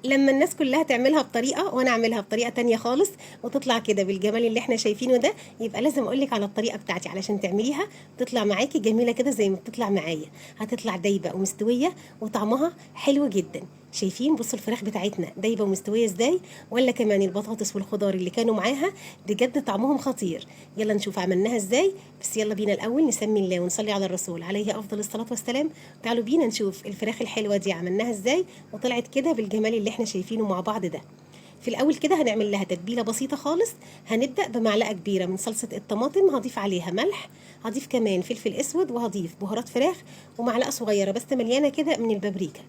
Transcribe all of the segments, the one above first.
لما الناس كلها تعملها بطريقه وانا اعملها بطريقه تانية خالص وتطلع كده بالجمال اللي احنا شايفينه ده، يبقى لازم اقولك على الطريقه بتاعتي علشان تعمليها تطلع معاكي جميله كده زي ما بتطلع معايا. هتطلع دايبه ومستويه وطعمها حلو جدا. شايفين؟ بصوا الفراخ بتاعتنا دايبه ومستويه ازاي، ولا كمان البطاطس والخضار اللي كانوا معاها بجد طعمهم خطير. يلا نشوف عملناها ازاي. بس يلا بينا الاول نسمي الله ونصلي على الرسول عليه افضل الصلاه والسلام. تعالوا بينا نشوف الفراخ الحلوه دي عملناها ازاي وطلعت كده بالجمال اللي احنا شايفينه مع بعض ده. في الاول كده هنعمل لها تتبيله بسيطه خالص. هنبدا بمعلقه كبيره من صلصه الطماطم، هضيف عليها ملح، هضيف كمان فلفل اسود، وهضيف بهارات فراخ، ومعلقه صغيره بس مليانه كده من البابريكا.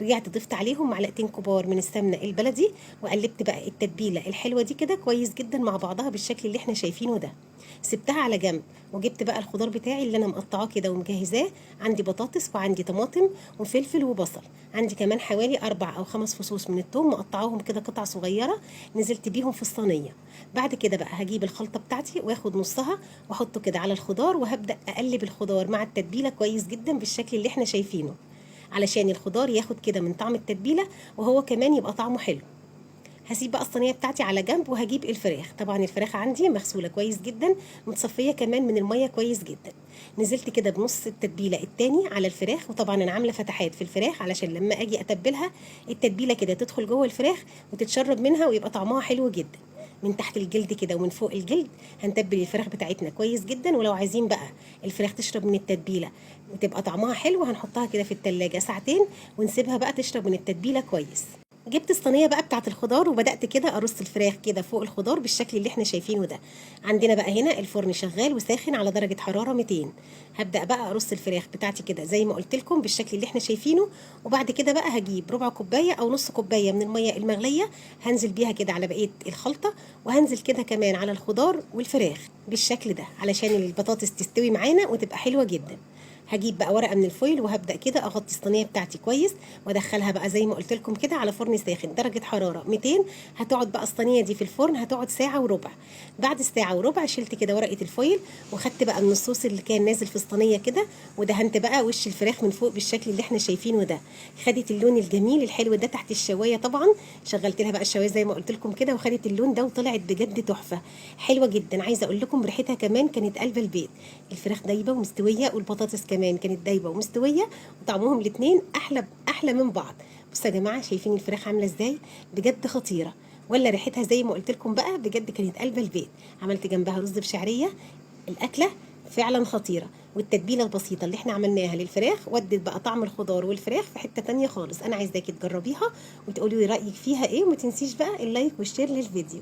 رجعت ضفت عليهم معلقتين كبار من السمنه البلدي، وقلبت بقى التتبيله الحلوه دي كده كويس جدا مع بعضها بالشكل اللي احنا شايفينه ده. سبتها على جنب، وجبت بقى الخضار بتاعي اللي انا مقطعاه كده ومجهزاه. عندي بطاطس وعندي طماطم وفلفل وبصل. عندي كمان حوالي 4 أو 5 فصوص من الثوم مقطعاهم كده قطع صغيره، نزلت بيهم في الصينيه. بعد كده بقى هجيب الخلطه بتاعتي واخد نصها واحطه كده على الخضار، وهبدا اقلب الخضار مع التتبيله كويس جدا بالشكل اللي احنا شايفينه، علشان الخضار ياخد كده من طعم التتبيله وهو كمان يبقى طعمه حلو. هسيب بقى الصينيه بتاعتي على جنب، وهجيب الفراخ. طبعا الفراخ عندي مغسوله كويس جدا، متصفيه كمان من الميه كويس جدا. نزلت كده بنص التتبيله التاني على الفراخ، وطبعا انا عامله فتحات في الفراخ علشان لما اجي اتبلها التتبيله كده تدخل جوه الفراخ وتتشرب منها ويبقى طعمها حلو جدا من تحت الجلد كده ومن فوق الجلد. هنتبل الفراخ بتاعتنا كويس جدا، ولو عايزين بقى الفراخ تشرب من التتبيله وتبقى طعمها حلو هنحطها كده في التلاجة ساعتين ونسيبها بقى تشرب من التتبيله كويس. جبت الصينيه بقى بتاعت الخضار، وبدات كده ارص الفراخ كده فوق الخضار بالشكل اللي احنا شايفينه ده. عندنا بقى هنا الفرن شغال وساخن على درجه حراره 200. هبدا بقى ارص الفراخ بتاعتي كده زي ما قلت لكم بالشكل اللي احنا شايفينه. وبعد كده بقى هجيب ربع كوبايه او نص كوبايه من الميه المغليه، هنزل بيها كده على بقيه الخلطه، وهنزل كده كمان على الخضار والفراخ بالشكل ده علشان البطاطس تستوي معانا وتبقى حلوه جدا. هجيب بقى ورقه من الفويل وهبدا كده اغطي الصينيه بتاعتي كويس، وادخلها بقى زي ما قلت لكم كده على فرن ساخن درجه حراره 200. هتقعد بقى الصينيه دي في الفرن هتقعد ساعه وربع. بعد الساعه وربع شلت كده ورقه الفويل، وخدت بقى من الصوص اللي كان نازل في الصينيه كده، ودهنت بقى وش الفراخ من فوق بالشكل اللي احنا شايفينه ده. خدت اللون الجميل الحلو ده تحت الشوايه. طبعا شغلت لها بقى الشوايه زي ما قلت لكم كده، وخدت اللون ده وطلعت بجد تحفه حلوه جدا. عايزه اقول لكم ريحتها كمان كانت قلب البيت. الفراخ دايبه ومستويه، والبطاطس كمان كانت دايبه ومستويه، وطعمهم الاثنين احلى من بعض. بصوا يا جماعه، شايفين الفراخ عامله ازاي؟ بجد خطيره. ولا ريحتها زي ما قلت لكم بقى بجد كانت قلب البيت. عملت جنبها رز بشعريه. الاكله فعلا خطيره، والتتبيله البسيطه اللي احنا عملناها للفراخ ودت بقى طعم الخضار والفراخ في حته تانية خالص. انا عايزاكي تجربيها وتقولي لي رايك فيها ايه، وما تنسيش بقى اللايك والشير للفيديو.